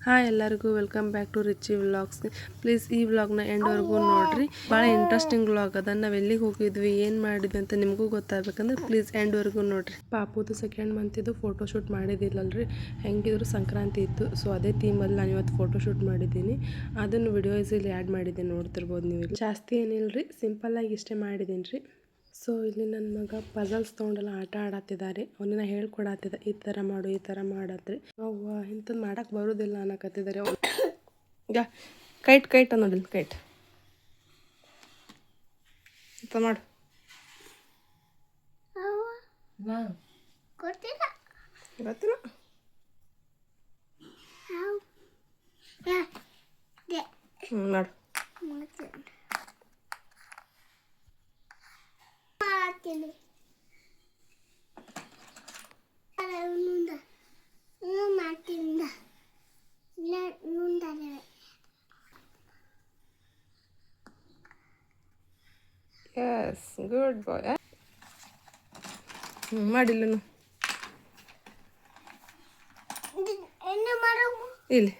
Hi ಎಲ್ಲರಿಗೂ welcome back to Richie vlogs. Please ಈ ವ್ಲಾಗ್ನ ಎಂಡ್ವರೆಗೂ ನೋಡ್ರಿ. ಭಾಳ ಇಂಟ್ರೆಸ್ಟಿಂಗ್ ವ್ಲಾಗ್ ಅದ. ನಾವು ಎಲ್ಲಿಗೆ ಹೋಗಿದ್ವಿ, ಏನು ಮಾಡಿದ್ವಿ ಅಂತ ನಿಮಗೂ ಗೊತ್ತಾಗಬೇಕಂದ್ರೆ ಪ್ಲೀಸ್ ಎಂಡ್ವರೆಗೂ ನೋಡ್ರಿ. ಪಾಪುದು ಸೆಕೆಂಡ್ ಮಂತಿದ್ದು ಫೋಟೋಶೂಟ್ ಮಾಡಿದ್ದಿಲ್ಲಲ್ರಿ, ಹೆಂಗಿದ್ರು ಸಂಕ್ರಾಂತಿ ಇತ್ತು. ಸೊ ಅದೇ ಥೀಮಲ್ಲಿ ನಾನು ಇವತ್ತು ಫೋಟೋಶೂಟ್ ಮಾಡಿದ್ದೀನಿ. ಅದನ್ನು ವಿಡಿಯೋಸ್ ಇಲ್ಲಿ ಆ್ಯಡ್ ಮಾಡಿದ್ದೀನಿ, ನೋಡ್ತಿರ್ಬೋದು ನೀವು. ಜಾಸ್ತಿ ಏನಿಲ್ಲರಿ, ಸಿಂಪಲ್ಲಾಗಿ ಇಷ್ಟೇ ಮಾಡಿದ್ದೀನಿ ರೀ. ಸೊ ಇಲ್ಲಿ ನನ್ನ ಮಗ ಪಜಲ್ಸ್ ತೊಗೊಂಡೆಲ್ಲ ಆಟ ಆಡತ್ತಿದ್ದಾರೆ. ಅವನನ್ನ ಹೇಳ್ಕೊಡತ್ತಿದ್ದ, ಈ ಥರ ಮಾಡು ಈ ಥರ ಮಾಡತ್ರಿ. ಅವ್ವ ಇಂಥದ್ದು ಮಾಡಕ್ಕೆ ಬರೋದಿಲ್ಲ ಅನ್ನಕತ್ತಿದ್ದಾರೆ. ಈಗ ಕೈಟ್ ಅನ್ನೋದಿಲ್ಲ, ಕೈಟ್ ಇಂಥ ಮಾಡು. ಗೊತ್ತಿಲ್ಲ ಮಾಡು. Yes, good boy. ಮಾಡಿಲ್ಲನು ಇಲ್ಲಿ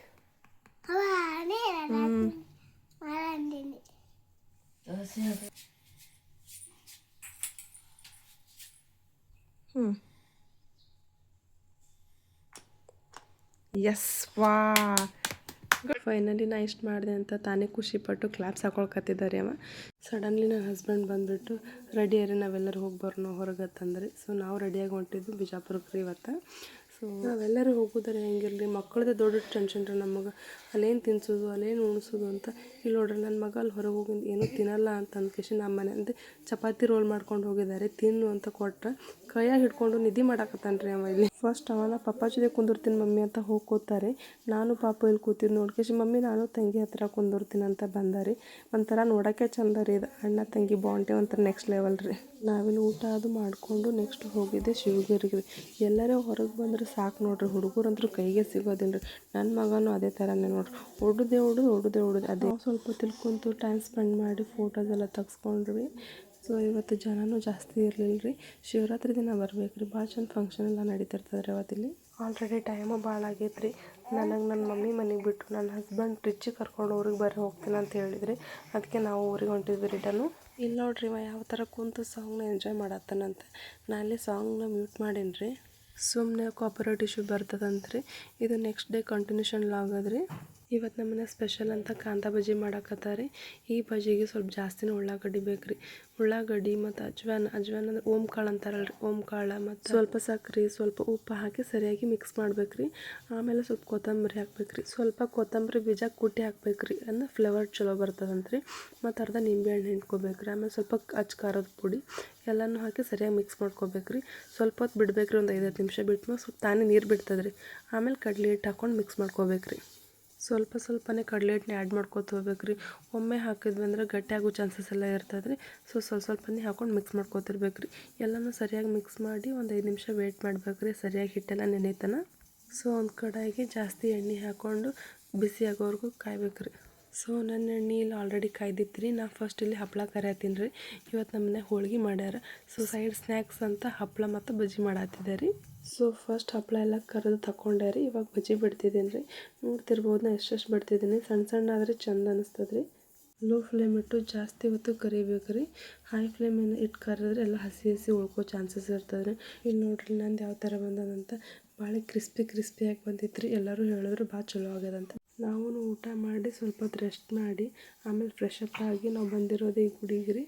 ಎಸ್ ವಾ. ಫೈನಲಿ ನಾ ಇಷ್ಟು ಮಾಡಿದೆ ಅಂತ ತಾನೇ ಖುಷಿಪಟ್ಟು ಕ್ಲಾಪ್ಸ್ ಹಾಕೊಳ್ಕತ್ತಿದ್ದಾರೆ. ಅವ ಸಡನ್ಲಿ ನನ್ನ ಹಸ್ಬೆಂಡ್ ಬಂದುಬಿಟ್ಟು ರೆಡಿ ಅರಿ ನಾವೆಲ್ಲರೂ ಹೋಗಿ ಬರೋಣ ಹೊರಗತ್ತಂದ್ರಿ. ಸೊ ನಾವು ರೆಡಿಯಾಗಿ ಹೊಂಟಿದ್ದು ಬಿಜಾಪುರಕ್ಕೆ ರೀ ಇವತ್ತು. ಸೊ ನಾವೆಲ್ಲರೂ ಹೋಗೋದಾರೆ ಹೆಂಗಿರಲಿ, ಮಕ್ಕಳದೇ ದೊಡ್ಡ ಟೆನ್ಷನ್ ರೀ ನಮಗೆ. ಅಲ್ಲೇನು ತಿನ್ಸೋದು ಅಲ್ಲೇನು ಉಣಿಸೋದು ಅಂತ. ಇಲ್ಲಿ ನೋಡ್ರಿ ನನ್ನ ಮಗ ಅಲ್ಲಿ ಹೊರಗೆ ಹೋಗಿ ಏನೂ ತಿನ್ನಲ್ಲ ಅಂತ ಅಂದ್ಕೇಶಿ ನಮ್ಮ ಮನೆ ಅಂದರೆ ಚಪಾತಿ ರೋಲ್ ಮಾಡ್ಕೊಂಡು ಹೋಗಿದ್ದಾರೆ. ತಿನ್ನು ಅಂತ ಕೊಟ್ಟರೆ ಕೈಯಾಗಿ ಹಿಡ್ಕೊಂಡು ನಿಧಿ ಮಾಡಾಕತ್ತಾನ ರೀ ಅವ. ಇಲ್ಲಿ ಫಸ್ಟ್ ಅವನ ಪಪ್ಪ ಜೊತೆ ಕುಂದಿರ್ತೀನಿ ಮಮ್ಮಿ ಅಂತ ಹೋಗಿ ಕೂತಾರೆ. ನಾನು ಪಾಪ ಇಲ್ಲಿ ಕೂತಿದ್ದು ನೋಡ್ಕೇಶಿ ಮಮ್ಮಿ ನಾನು ತಂಗಿ ಹತ್ರ ಕುಂದಿರ್ತೀನಿ ಅಂತ ಬಂದಾರಿ. ಒಂಥರ ನೋಡೋಕ್ಕೆ ಚಂದ ರೀ ಇದು. ಅಣ್ಣ ತಂಗಿ ಬಾಂಡೆ ಒಂಥರ ನೆಕ್ಸ್ಟ್ ಲೆವೆಲ್ ರೀ. ನಾವಿಲ್ಲಿ ಊಟ ಅದು ಮಾಡಿಕೊಂಡು ನೆಕ್ಸ್ಟ್ ಹೋಗಿದ್ದೆ ಶಿವಗಿರಿಗೆ. ಎಲ್ಲರೂ ಹೊರಗೆ ಬಂದರೆ ಸಾಕು ನೋಡ್ರಿ, ಹುಡುಗರಂದ್ರೂ ಕೈಗೆ ಸಿಗೋದಿಲ್ಲ ರೀ. ನನ್ನ ಮಗನೂ ಅದೇ ಥರನೇ ನೋಡ್ರಿ, ಹೊಡೋದೇ ಅದೇ. ಸ್ವಲ್ಪ ತಿಳ್ಕೊಂತು ಟೈಮ್ ಸ್ಪೆಂಡ್ ಮಾಡಿ ಫೋಟೋಸ್ ಎಲ್ಲ ತೆಗ್ಸ್ಕೊಂಡ್ರಿ. ಸೊ ಇವತ್ತು ಜನನೂ ಜಾಸ್ತಿ ಇರಲಿಲ್ಲ ರೀ. ಶಿವರಾತ್ರಿ ದಿನ ಬರ್ಬೇಕು ರೀ, ಭಾಳ ಚಂದ ಫಂಕ್ಷನ್ ಎಲ್ಲ ನಡೀತಿರ್ತದೆ ರೀ ಅವತ್ತಿಲ್ಲಿ. ಆಲ್ರೆಡಿ ಟೈಮು ಭಾಳ ಆಗೈತೆ ರೀ. ನನಗೆ ನನ್ನ ಮಮ್ಮಿ ಮನೆಗೆ ಬಿಟ್ಟು ನನ್ನ ಹಸ್ಬೆಂಡ್ ರಿಚ್ಚಿಗೆ ಕರ್ಕೊಂಡು ಊರಿಗೆ ಹೋಗ್ತೀನಿ ಅಂತ ಹೇಳಿದ್ರಿ. ಅದಕ್ಕೆ ನಾವು ಊರಿಗೆ ಹೊಂಟಿದ್ವಿ ರಿಟರ್ನು. ಇಲ್ಲಿ ನೋಡ್ರಿ ಇವ ಯಾವ ಥರ ಕುಂತು ಸಾಂಗ್ನ ಎಂಜಾಯ್ ಮಾಡತ್ತಾನಂತ. ನಾನೇ ಸಾಂಗ್ನ ಮ್ಯೂಟ್ ಮಾಡೀನಿ ರೀ, ಸುಮ್ಮನೆ ಕಾಪಿರೈಟ್ ಇಶ್ಯೂ ಬರ್ತದಂತ್ರಿ. ಇದು ನೆಕ್ಸ್ಟ್ ಡೇ ಕಂಟಿನ್ಯೂಷನ್ ಲಾಗ್ ಅದ್ರಿ. ಇವತ್ತು ನಮ್ಮನೆ ಸ್ಪೆಷಲ್ ಅಂತ ಕಾಂದ ಬಜ್ಜಿ ಮಾಡಾಕತ್ತಾರೆ. ಈ ಬಜ್ಜಿಗೆ ಸ್ವಲ್ಪ ಜಾಸ್ತಿನೇ ಉಳ್ಳಾಗಡ್ಡಿ ಬೇಕು ರೀ. ಉಳ್ಳಾಗಡ್ಡಿ ಮತ್ತು ಅಜ್ವಾನ ಅಂದ್ರೆ ಓಮ್ ಕಾಳು ಅಂತಾರಲ್ರಿ, ಓಮ್ ಕಾಳು ಮತ್ತು ಸ್ವಲ್ಪ ಸಕ್ಕರೆ ಸ್ವಲ್ಪ ಉಪ್ಪು ಹಾಕಿ ಸರಿಯಾಗಿ ಮಿಕ್ಸ್ ಮಾಡ್ಬೇಕು ರೀ. ಆಮೇಲೆ ಸ್ವಲ್ಪ ಕೊತ್ತಂಬರಿ ಹಾಕ್ಬೇಕು ರೀ. ಸ್ವಲ್ಪ ಕೊತ್ತಂಬರಿ ಬೀಜ ಕುಟ್ಟಿ ಹಾಕ್ಬೇಕು ರೀ, ಅಂದ್ರೆ ಫ್ಲೇವರ್ ಚಲೋ ಬರ್ತದಂತ್ರಿ. ಮತ್ತು ಅರ್ಧ ನಿಂಬೆಹಣ್ಣು ಹಿಂಡ್ಕೋಬೇಕು ರೀ. ಆಮೇಲೆ ಸ್ವಲ್ಪ ಖಾರದ ಪುಡಿ ಎಲ್ಲನೂ ಹಾಕಿ ಸರಿಯಾಗಿ ಮಿಕ್ಸ್ ಮಾಡ್ಕೋಬೇಕು ರೀ. ಸ್ವಲ್ಪ ಹೊತ್ತು ಬಿಡ್ಬೇಕು ರೀ, ಒಂದು 5-10 ನಿಮಿಷ ಬಿಟ್ಟು ಸ್ವಲ್ಪ ತಾನೇ ನೀರು ಬಿಡ್ತದೆ ರೀ. ಆಮೇಲೆ ಕಡ್ಲೆ ಹಿಟ್ಟು ಹಾಕ್ಕೊಂಡು ಮಿಕ್ಸ್ ಮಾಡ್ಕೋಬೇಕು ರೀ. ಸ್ವಲ್ಪನೇ ಕಡಲೆ ಹಿಟ್ಟನ್ನ ಆ್ಯಡ್ ಮಾಡ್ಕೊತ ಹೋಗ್ಬೇಕು ರೀ. ಒಮ್ಮೆ ಹಾಕಿದ್ವಿ ಅಂದ್ರೆ ಗಟ್ಟಿ ಆಗೋ ಚಾನ್ಸಸ್ ಎಲ್ಲ ಇರ್ತದೆ ರೀ. ಸೊ ಸ್ವಲ್ಪನೇ ಹಾಕ್ಕೊಂಡು ಮಿಕ್ಸ್ ಮಾಡ್ಕೊತಿರ್ಬೇಕು ರೀ. ಎಲ್ಲನೂ ಸರಿಯಾಗಿ ಮಿಕ್ಸ್ ಮಾಡಿ ಒಂದು 5 ನಿಮಿಷ ವೇಟ್ ಮಾಡ್ಬೇಕು ರೀ, ಸರಿಯಾಗಿ ಹಿಟ್ಟೆಲ್ಲ ನೆನೆತನ. ಸೊ ಒಂದು ಕಡಾಯಿಗೆ ಜಾಸ್ತಿ ಎಣ್ಣೆ ಹಾಕ್ಕೊಂಡು ಬಿಸಿ ಆಗೋವರೆಗೂ ಕಾಯ್ಬೇಕು ರೀ. ಸೊ ನನ್ನ ಎಣ್ಣೆ ಇಲ್ಲಿ ಆಲ್ರೆಡಿ ಕಾಯ್ದಿತ್ತು ರೀ. ನಾನು ಫಸ್ಟ್ ಇಲ್ಲಿ ಹಪ್ಪಳ ಕರಿಯತ್ತೀನಿ ರೀ. ಇವತ್ತು ನಮ್ಮನೆ ಹೋಳ್ಗೆ ಮಾಡ್ಯಾರ. ಸೊ ಸೈಡ್ ಸ್ನ್ಯಾಕ್ಸ್ ಅಂತ ಹಪ್ಪಳ ಮತ್ತು ಬಜ್ಜಿ ಮಾಡತ್ತಿದ್ದೆ ರೀ. ಸೊ ಫಸ್ಟ್ ಹಪ್ಪಳ ಎಲ್ಲ ಕರೆದು ತಗೊಂಡೆ ರೀ. ಇವಾಗ ಬಜ್ಜಿ ಬಿಡ್ತಿದ್ದೀನಿ ರೀ. ನೋಡ್ತಿರ್ಬೋದು ನಾ ಎಷ್ಟೆಷ್ಟು ಬಿಡ್ತಿದ್ದೀನಿ. ಸಣ್ಣ ಆದರೆ ಚಂದ ಅನಿಸ್ತದೆ ರೀ. ಲೋ ಫ್ಲೇಮ್ ಇಟ್ಟು ಜಾಸ್ತಿ ಹೊತ್ತು ಕರಿಬೇಕು ರೀ. ಹೈ ಫ್ಲೇಮಿಂದ ಇಟ್ಟು ಕರೆದ್ರೆ ಎಲ್ಲ ಹಸಿ ಉಳ್ಕೋ ಚಾನ್ಸಸ್ ಇರ್ತದೆ ರೀ. ಇಲ್ಲಿ ನೋಡ್ರಿ ನಂದು ಯಾವ ಥರ ಬಂದದಂತ. ಭಾಳ ಕ್ರಿಸ್ಪಿಯಾಗಿ ಬಂದಿತ್ತು ರೀ. ಎಲ್ಲರೂ ಹೇಳಿದ್ರು ಭಾಳ ಚಲೋ ಆಗ್ಯದಂತ. ನಾವು ಊಟ ಮಾಡಿ ಸ್ವಲ್ಪ ಹೊತ್ತು ರೆಸ್ಟ್ ಮಾಡಿ ಆಮೇಲೆ ಫ್ರೆಶ್ ಅಪ್ ಆಗಿ ನಾವು ಬಂದಿರೋದು ಈ ಗುಡಿಗೆ ರೀ.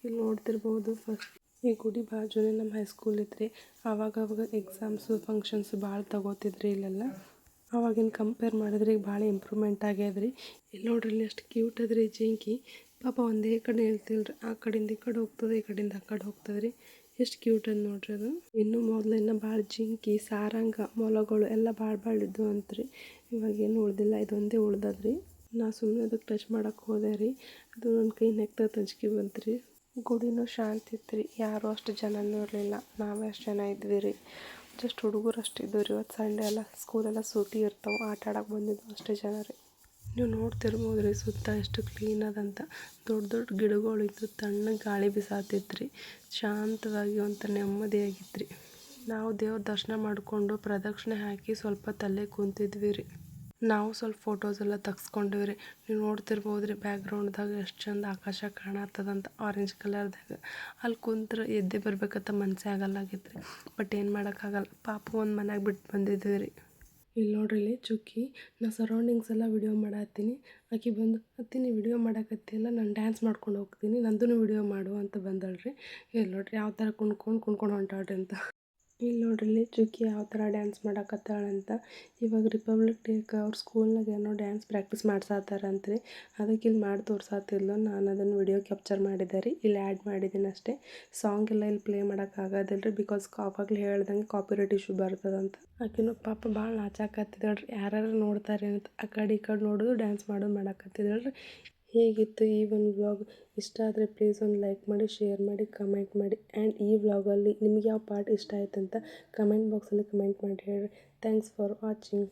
ಇಲ್ಲಿ ನೋಡ್ತಿರ್ಬೋದು ಫಸ್ಟ್ ಈ ಗುಡಿ ಬಾಜುನೇ ನಮ್ಮ ಹೈಸ್ಕೂಲ್ ಇತ್ತು. ಆವಾಗ ಎಕ್ಸಾಮ್ಸು ಫಂಕ್ಷನ್ಸು ಭಾಳ ತಗೋತಿದ್ರಿ ಇಲ್ಲೆಲ್ಲ. ಆವಾಗಿನ ಕಂಪೇರ್ ಮಾಡಿದ್ರೆ ಈಗ ಭಾಳ ಇಂಪ್ರೂವ್ಮೆಂಟ್ ಆಗ್ಯದ್ರಿ. ಇಲ್ಲಿ ನೋಡ್ರಿ ಇಲ್ಲಿ ಎಷ್ಟು ಕ್ಯೂಟ್ ಅದ್ರಿ ಜಿಂಕಿ. ಪಾಪ ಒಂದೇ ಕಡೆ ಹೇಳ್ತಿಲ್ರಿ, ಆ ಕಡೆಯಿಂದ ಈ ಕಡೆ ಹೋಗ್ತದೆ, ಈ ಕಡೆಯಿಂದ ಆ ಕಡೆ ಹೋಗ್ತದೆ ರೀ. ಎಷ್ಟು ಕ್ಯೂಟ್ ಅದ ನೋಡ್ರಿ ಅದು. ಮೊದಲಿನ ಭಾಳ ಜಿಂಕಿ ಸಾರಂಗ ಮೊಲಗಳು ಎಲ್ಲ ಭಾಳ ಇದ್ದು ಅಂತ್ರಿ. ಇವಾಗೇನು ಉಳ್ದಿಲ್ಲ, ಇದೊಂದೇ ಉಳ್ದದ್ರಿ. ನಾ ಸುಮ್ಮನೆ ಅದಕ್ಕೆ ಟಚ್ ಮಾಡೋಕ್ಕೆ ಹೋದೆ ರೀ. ಅದು ನನ್ನ ಕೈ ನೆಕ್ತದ ಅಂಜಿಕೆ ಬಂತು ರೀ. ಗುಡಿನೂ ಶಾಂತಿ ಇತ್ತು ರೀ. ಯಾರೂ ಅಷ್ಟು ಜನನೂ ಇರಲಿಲ್ಲ, ನಾವೇ ಅಷ್ಟು ಜನ ಇದ್ವಿ ರೀ. ಜಸ್ಟ್ ಹುಡುಗರು ಅಷ್ಟು ಇದ್ದವು ರೀ. ಇವತ್ತು ಸಂಡೇ ಎಲ್ಲ ಸ್ಕೂಲೆಲ್ಲ ಸೂಟಿ ಇರ್ತಾವೆ, ಆಟ ಆಡೋಕೆ ಬಂದಿದ್ದು ಅಷ್ಟೇ ಜನ ರೀ. ನೀವು ನೋಡ್ತಿರ್ಬೋದು ರೀ ಸುತ್ತ ಎಷ್ಟು ಕ್ಲೀನ್ ಅದಂತ. ದೊಡ್ಡ ಗಿಡಗಳಿದ್ದು ತಣ್ಣಗೆ ಗಾಳಿ ಬಿಸಾತಿತ್ತು ರೀ. ಶಾಂತವಾಗಿ ಒಂಥರ ನೆಮ್ಮದಿಯಾಗಿತ್ತು ರೀ. ನಾವು ದೇವ್ರ ದರ್ಶನ ಮಾಡಿಕೊಂಡು ಪ್ರದಕ್ಷಿಣೆ ಹಾಕಿ ಸ್ವಲ್ಪ ತಲೆ ಕುಂತಿದ್ವಿ ರೀ. ನಾವು ಸ್ವಲ್ಪ ಫೋಟೋಸ್ ಎಲ್ಲ ತೆಗ್ಸ್ಕೊಂಡಿವಿ ರೀ. ನೀವು ನೋಡ್ತಿರ್ಬೋದು ರೀ ಬ್ಯಾಕ್ಗ್ರೌಂಡ್ದಾಗ ಎಷ್ಟು ಚಂದ ಆಕಾಶ ಕಾಣತ್ತದಂತ ಆರೆಂಜ್ ಕಲರ್ದಾಗ. ಅಲ್ಲಿ ಕುಂತ್ರೆ ಎದ್ದೆ ಬರ್ಬೇಕಂತ ಮನಸ್ಸೇ ಆಗಲ್ಲಾಗಿತ್ತು ರೀ. ಬಟ್ ಏನು ಮಾಡೋಕ್ಕಾಗಲ್ಲ, ಪಾಪು ಒಂದು ಮನ್ಯಾಗ ಬಿಟ್ಟು ಬಂದಿದ್ದೀವಿ ರೀ. ಇಲ್ಲಿ ನೋಡ್ರಿ ಇಲ್ಲಿ ಚುಕ್ಕಿ, ನಾ ಸರೌಂಡಿಂಗ್ಸ್ ಎಲ್ಲ ವಿಡಿಯೋ ಮಾಡತ್ತೀನಿ. ಆಕೆ ಬಂದು ಅತ್ತಿ ನೀ ವಿಡಿಯೋ ಮಾಡಕತ್ತಿಯಲ್ಲ, ನಾನು ಡ್ಯಾನ್ಸ್ ಮಾಡ್ಕೊಂಡು ಹೋಗ್ತೀನಿ, ನಂದೂ ವಿಡಿಯೋ ಮಾಡು ಅಂತ ಬಂದಳ್ರಿ. ಇಲ್ಲಿ ನೋಡ್ರಿ ಯಾವ ಥರ ಕುಣ್ಕೊಂಡು ಹೊಂಟಾಳ್ರಿ ಅಂತ. ಇಲ್ಲಿ ನೋಡ್ರಿ ಇಲ್ಲಿ ಚುಕ್ಕಿ ಯಾವ ಥರ ಡ್ಯಾನ್ಸ್ ಮಾಡಕತ್ತಾಳಂತ. ಇವಾಗ ರಿಪಬ್ಲಿಕ್ ಡೇಗೆ ಅವ್ರ ಸ್ಕೂಲ್ನಾಗ ಏನೋ ಡ್ಯಾನ್ಸ್ ಪ್ರಾಕ್ಟೀಸ್ ಮಾಡ್ಸತ್ತಾರಂತ್ರಿ. ಅದಕ್ಕೆ ಇಲ್ಲಿ ಮಾಡಿ ತೋರ್ಸತ್ತಿದ್ಲು. ನಾನು ಅದನ್ನು ವಿಡಿಯೋ ಕ್ಯಾಪ್ಚರ್ ಮಾಡಿದೆ ರೀ, ಇಲ್ಲಿ ಆ್ಯಡ್ ಮಾಡಿದ್ದೀನಿ ಅಷ್ಟೇ. ಸಾಂಗ್ ಎಲ್ಲ ಇಲ್ಲಿ ಪ್ಲೇ ಮಾಡೋಕ್ಕಾಗೋದಿಲ್ಲ ರೀ, ಬಿಕಾಸ್ ಆವಾಗಲೇ ಹೇಳ್ದಂಗೆ ಕಾಪಿರೈಟ್ ಇಶ್ಯೂ ಬರ್ತದಂತ. ಆಕೆನೂ ಪಾಪ ಭಾಳ ನಾಚಾಕತ್ತಿದ್ದಾಳ್ರಿ, ಯಾರು ನೋಡ್ತಾರೆ ಅಂತ ಆ ಕಡೆ ಈ ಕಡೆ ನೋಡೋದು ಡ್ಯಾನ್ಸ್ ಮಾಡೋದು ಮಾಡಕತ್ತಿದ್ದಾಳ್ರಿ. ಹೇಗಿತ್ತು ಈ ಒಂದು ವ್ಲಾಗ್? ಇಷ್ಟ ಆದರೆ ಪ್ಲೀಸ್ ಒಂದು ಲೈಕ್ ಮಾಡಿ, ಶೇರ್ ಮಾಡಿ, ಕಮೆಂಟ್ ಮಾಡಿ. ಆ್ಯಂಡ್ ಈ ವ್ಲಾಗಲ್ಲಿ ನಿಮ್ಗೆ ಯಾವ ಪಾರ್ಟ್ ಇಷ್ಟ ಆಯ್ತು ಅಂತ ಕಮೆಂಟ್ ಬಾಕ್ಸಲ್ಲಿ ಕಮೆಂಟ್ ಮಾಡಿ ಹೇಳ್ರಿ. Thanks for watching.